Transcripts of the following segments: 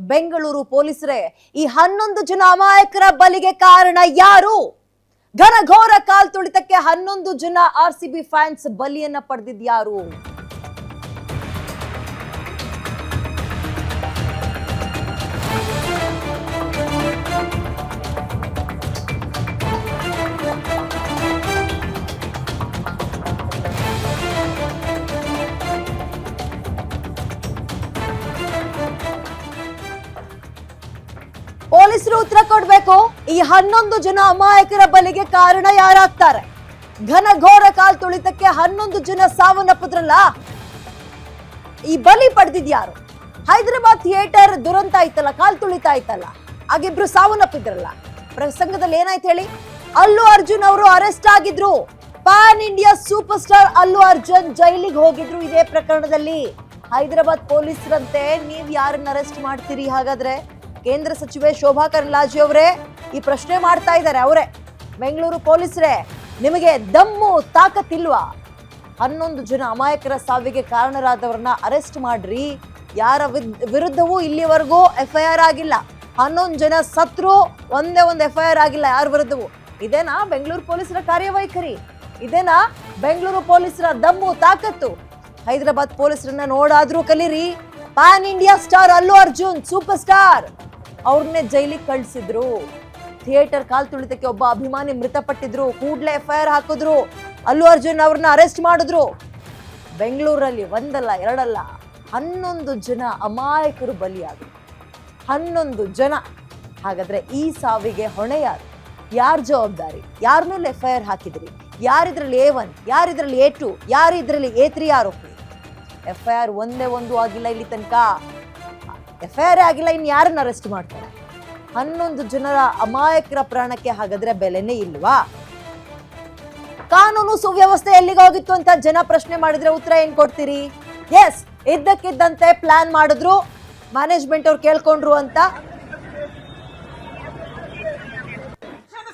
ಬೆಂಗಳೂರು ಪೊಲೀಸರೇ ಈ 11 ಜನ ಅಮಾಯಕರ ಬಲಿಗೆ ಕಾರಣ ಯಾರು? ಘನಘೋರ ಕಾಲ್ ತುಳಿತಕ್ಕೆ 11 ಜನ ಆರ್ಸಿಬಿ ಫ್ಯಾನ್ಸ್ ಬಲಿಯನ್ನ ಪಡೆದಿದ್ಯಾರು? ಪೊಲೀಸರು ಉತ್ತರ ಕೊಡ್ಬೇಕು. ಈ 11 ಜನ ಅಮಾಯಕರ ಬಲಿಗೆ ಕಾರಣ ಯಾರಾಗ್ತಾರೆ? ಘನಘೋರ ಕಾಲ್ ತುಳಿತಕ್ಕೆ 11 ಜನ ಸಾವನ್ನಪ್ಪಿದ್ರಲ್ಲ, ಈ ಬಲಿ ಪಡೆದಿದ್ಯಾರು? ಹೈದರಾಬಾದ್ ಥಿಯೇಟರ್ ದುರಂತ ಆಯ್ತಲ್ಲ, ಕಾಲ್ ತುಳಿತ ಆಯ್ತಲ್ಲ, ಆಗಿಬ್ರು ಸಾವನ್ನಪ್ಪಿದ್ರಲ್ಲ. ಪ್ರಸಂಗದಲ್ಲಿ ಏನಾಯ್ತು ಹೇಳಿ? ಅಲ್ಲು ಅರ್ಜುನ್ ಅವರು ಅರೆಸ್ಟ್ ಆಗಿದ್ರು. PAN India super star Allu Arjun ಜೈಲಿಗೆ ಹೋಗಿದ್ರು ಇದೇ ಪ್ರಕರಣದಲ್ಲಿ. ಹೈದರಾಬಾದ್ ಪೊಲೀಸರಂತೆ ನೀವ್ ಯಾರನ್ನ ಅರೆಸ್ಟ್ ಮಾಡ್ತೀರಿ ಹಾಗಾದ್ರೆ? ಕೇಂದ್ರ ಸಚಿವೆ ಶೋಭಾ ಕರಂದ್ಲಾಜೆ ಅವರೇ ಈ ಪ್ರಶ್ನೆ ಮಾಡ್ತಾ ಇದ್ದಾರೆ. ಅವರೇ, ಬೆಂಗಳೂರು ಪೊಲೀಸರೇ, ನಿಮಗೆ ದಮ್ಮು ತಾಕತ್ತಿಲ್ವಾ? 11 ಜನ ಅಮಾಯಕರ ಸಾವಿಗೆ ಕಾರಣರಾದವರನ್ನ ಅರೆಸ್ಟ್ ಮಾಡ್ರಿ. ಯಾರ ವಿರುದ್ಧವೂ ಇಲ್ಲಿವರೆಗೂ FIR ಆಗಿಲ್ಲ. 11 ಜನ ಸತ್ರು, ಒಂದೇ ಒಂದು FIR ಆಗಿಲ್ಲ ಯಾರ ವಿರುದ್ಧವೂ. ಇದೇನಾ ಬೆಂಗಳೂರು ಪೊಲೀಸರ ಕಾರ್ಯವೈಖರಿ? ಇದೇನಾ ಬೆಂಗಳೂರು ಪೊಲೀಸರ ದಮ್ಮು ತಾಕತ್ತು? ಹೈದರಾಬಾದ್ ಪೊಲೀಸರನ್ನ ನೋಡಾದ್ರೂ ಕಲೀರಿ. PAN India star Allu Arjun super star ಅವ್ರನ್ನೇ ಜೈಲಿಗೆ ಕಳಿಸಿದ್ರು. ಥಿಯೇಟರ್ ಕಾಲ್ ತುಳಿತಕ್ಕೆ ಒಬ್ಬ ಅಭಿಮಾನಿ ಮೃತಪಟ್ಟಿದ್ರು, ಕೂಡ್ಲೆ FIR ಹಾಕಿದ್ರು. ಅಲ್ಲು ಅರ್ಜುನ್ ಅವ್ರನ್ನ ಅರೆಸ್ಟ್ ಮಾಡಿದ್ರು. ಬೆಂಗಳೂರಲ್ಲಿ ಒಂದಲ್ಲ ಎರಡಲ್ಲ 11 ಜನ ಅಮಾಯಕರು ಬಲಿಯಾದರು. 11 ಜನ. ಹಾಗಾದ್ರೆ ಈ ಸಾವಿಗೆ ಹೊಣೆ ಯಾರು? ಯಾರ ಜವಾಬ್ದಾರಿ? ಯಾರ ಮೇಲೆ FIR ಹಾಕಿದ್ರಿ? ಯಾರಿದ್ರಲ್ಲಿ A1, ಯಾರಿದ್ರಲ್ಲಿ A2, ಯಾರಿದ್ರಲ್ಲಿ A3 ಆರೋಪಿ? FIR ಒಂದೇ ಒಂದು ಆಗಿಲ್ಲ ಇಲ್ಲಿ ತನಕ. FIR ಆಗಿಲ್ಲ, ಇನ್ನು ಯಾರನ್ನ ಅರೆಸ್ಟ್ ಮಾಡ್ತಾರೆ? 11 ಜನರ ಅಮಾಯಕರ ಪ್ರಾಣಕ್ಕೆ ಹಾಗಾದ್ರೆ ಬೆಲೆನೇ ಇಲ್ವಾ? ಕಾನೂನು ಸುವ್ಯವಸ್ಥೆ ಎಲ್ಲಿಗೆ ಹೋಗಿತ್ತು ಅಂತ ಜನ ಪ್ರಶ್ನೆ ಮಾಡಿದ್ರೆ ಉತ್ತರ ಏನ್ ಕೊಡ್ತೀರಿ? ಎಸ್, ಇದ್ದಕ್ಕಿದ್ದಂತೆ ಪ್ಲಾನ್ ಮಾಡಿದ್ರು, ಮ್ಯಾನೇಜ್ಮೆಂಟ್ ಅವ್ರು ಕೇಳ್ಕೊಂಡ್ರು ಅಂತ.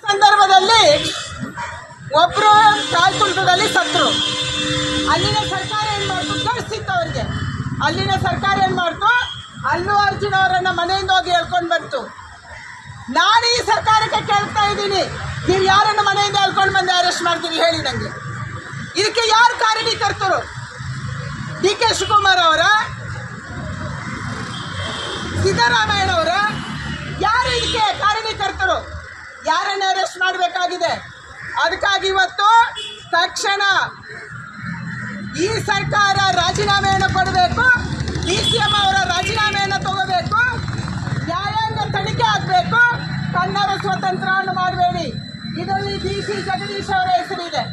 ಸಂದರ್ಭದಲ್ಲಿ ಒಬ್ರು ಕಾಲ್ ತುಳಿತದಲ್ಲಿ ಸತ್ರು. ಅಲ್ಲಿನ ಸರ್ಕಾರ ಏನ್ ಮಾಡ್ತು? ಕಳಿಸಿತ್ತು ಅವ್ರಿಗೆ. ಅಲ್ಲಿನ ಸರ್ಕಾರ ಏನ್ ಮಾಡ್ತು? ಅಲ್ಲು ಅರ್ಜುನ್ ಅವರನ್ನ ಮನೆಯಿಂದ ಹೋಗಿ ಹೇಳ್ಕೊಂಡು ಬಂತು. ನಾನು ಈ ಸರ್ಕಾರಕ್ಕೆ ಕೇಳ್ತಾ ಇದ್ದೀನಿ, ನೀವು ಯಾರನ್ನ ಮನೆಯಿಂದ ಹೇಳ್ಕೊಂಡು ಬಂದು ಅರೆಸ್ಟ್ ಮಾಡ್ತೀವಿ ಹೇಳಿ ನನಗೆ. ಇದಕ್ಕೆ ಯಾರು ಕಾರಣೀಕರ್ತರು? DK ಶಿವಕುಮಾರ್ ಅವರ, ಸಿದ್ದರಾಮಯ್ಯನವರ? ಯಾರು ಇದಕ್ಕೆ ಕಾರಣೀಕರ್ತರು? ಯಾರನ್ನ ಅರೆಸ್ಟ್ ಮಾಡಬೇಕಾಗಿದೆ? ಅದಕ್ಕಾಗಿ ಇವತ್ತು ತಕ್ಷಣ ಈ ಸರ್ಕಾರ ರಾಜೀನಾಮೆಯನ್ನು ಕೊಡಬೇಕು. DCM ಅವರ ರಾಜೀನಾಮೆಯನ್ನು ತಗೋಬೇಕು. ನ್ಯಾಯಾಂಗ ತನಿಖೆ ಆಗಬೇಕು. ಕನ್ನಡ ಸ್ವತಂತ್ರವನ್ನು ಮಾಡಬೇಡಿ. ಇದರಲ್ಲಿ DC ಜಗದೀಶ್ ಅವರ ಹೆಸರಿದೆ,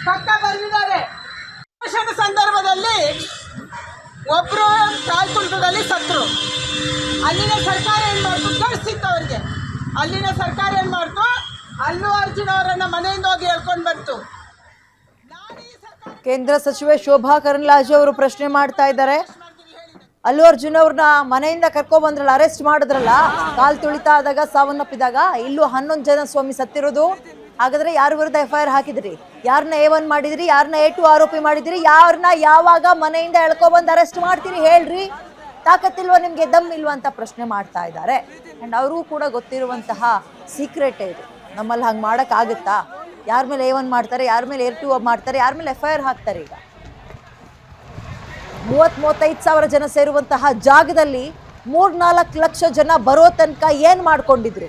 ಪಕ್ಕ ಬರೆದಿದ್ದಾರೆ. ಸಂದರ್ಭದಲ್ಲಿ ಒಬ್ರು ಕಾಲ್ ತುಳಿತದಲ್ಲಿ ಸತ್ರು. ಅಲ್ಲಿನ ಸರ್ಕಾರ ಏನ್ ಮಾಡ್ತು? ಕಳಿಸಿತ್ತು ಅವ್ರಿಗೆ. ಅಲ್ಲಿನ ಸರ್ಕಾರ ಏನ್ ಮಾಡ್ತು? ಅಲ್ಲು ಅರ್ಜುನ್ ಅವರನ್ನ ಮನೆಯಿಂದ ಹೋಗಿ ಹೇಳ್ಕೊಂಡು ಬಂತು. ಕೇಂದ್ರ ಸಚಿವೆ ಶೋಭಾ ಕರಂದ್ಲಾಜೆ ಅವರು ಪ್ರಶ್ನೆ ಮಾಡ್ತಾ ಇದ್ದಾರೆ. ಅಲ್ಲು ಅರ್ಜುನ್ ಅವ್ರನ್ನ ಮನೆಯಿಂದ ಕರ್ಕೊ ಬಂದ್ರಲ್ಲ, ಅರೆಸ್ಟ್ ಮಾಡಿದ್ರಲ್ಲ, ಕಾಲ್ ತುಳಿತ ಆದಾಗ ಸಾವನ್ನಪ್ಪಿದಾಗ. ಇಲ್ಲೂ 11 ಜನ ಸ್ವಾಮಿ ಸತ್ತಿರೋದು. ಹಾಗಾದ್ರೆ ಯಾರ ವಿರುದ್ಧ FIR ಹಾಕಿದ್ರಿ? ಯಾರನ್ನ A1 ಮಾಡಿದ್ರಿ? ಯಾರನ್ನ A2 ಆರೋಪಿ ಮಾಡಿದ್ರಿ? ಯಾರನ್ನ ಯಾವಾಗ ಮನೆಯಿಂದ ಎಳ್ಕೊ ಬಂದು ಅರೆಸ್ಟ್ ಮಾಡ್ತೀರಿ ಹೇಳ್ರಿ? ತಾಕತ್ತಿಲ್ವಾ ನಿಮ್ಗೆ? ದಮ್ ಇಲ್ವಾ ಅಂತ ಪ್ರಶ್ನೆ ಮಾಡ್ತಾ ಇದ್ದಾರೆ. ಅಂಡ್ ಅವ್ರಿಗೂ ಕೂಡ ಗೊತ್ತಿರುವಂತಹ ಸೀಕ್ರೆಟ್ ಇದು. ನಮ್ಮಲ್ಲಿ ಹಂಗೆ ಮಾಡಕ್ ಆಗುತ್ತಾ? ಯಾರ ಮೇಲೆ A1 ಮಾಡ್ತಾರೆ, ಯಾರ ಮೇಲೆ A2 ಮಾಡ್ತಾರೆ, ಯಾರ ಮೇಲೆ FIR ಹಾಕ್ತಾರೆ? ಈಗ 30-35 ಸಾವಿರ ಜನ ಸೇರುವಂತಹ ಜಾಗದಲ್ಲಿ 3-4 ಲಕ್ಷ ಜನ ಬರೋ ತನಕ ಏನ್ ಮಾಡ್ಕೊಂಡಿದ್ರು?